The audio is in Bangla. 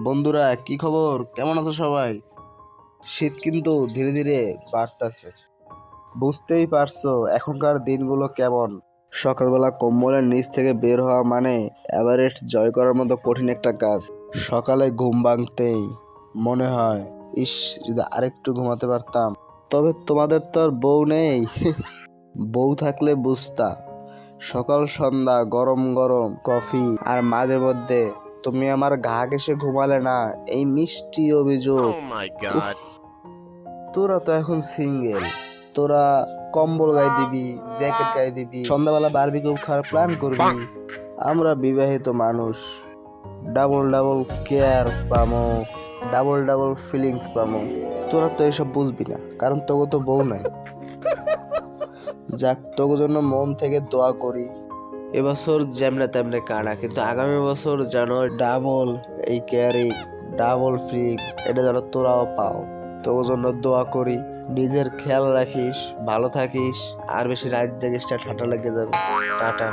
বন্ধুরা, কি খবর? কেমন আছো সবাই? শীত কিন্তু ধীরে ধীরে বাড়তেছে। বুঝতেই পারছো এখনকার দিনগুলো কেমন। সকালবেলা কম্বলের নিচ থেকে বের হওয়া মানে এভারেস্ট জয় করার মতো কঠিন একটা কাজ। সকালে ঘুম ভাঙতেই মনে হয়, ইস, যদি আরেকটু ঘুমাতে পারতাম। তবে তোমাদের তো আর বউ নেই। বউ থাকলে বুঝতা। সকাল সন্ধ্যা গরম গরম কফি, আর মাঝে মধ্যে তুমি আমার গা ঘেঁষে ঘুমালে না, এই মিষ্টি অভিযোগ। Oh my উফ, god. তোরা তো এখন সিঙ্গেল। তোরা কম্বল গায়ে দিবি, জ্যাকেট গায়ে দিবি, সন্ধ্যাবেলা বারবিকিউ খাওয়ার প্ল্যান করবি। আমরা বিবাহিত মানুষ, ডাবল ডাবল কেয়ার পামো, ডাবল ডাবল ফিলিংস পামো। তোরা তো এসব বুঝবি না, কারণ তোকে তো বউ নাই। যাক, তোর জন্য মন থেকে দোয়া করি এবছর যেমনে তেমনে কাটা, কিন্তু আগামী বছর যেন ডাবল এই কেয়ারিং, ডাবল ফ্রি, এটা যেন তোরাও পাও। তোর জন্য দোয়া করি। নিজের খেয়াল রাখিস, ভালো থাকিস, আর বেশি রাত জাগিস না, ঠান্ডা লেগে যাবে। টাটা।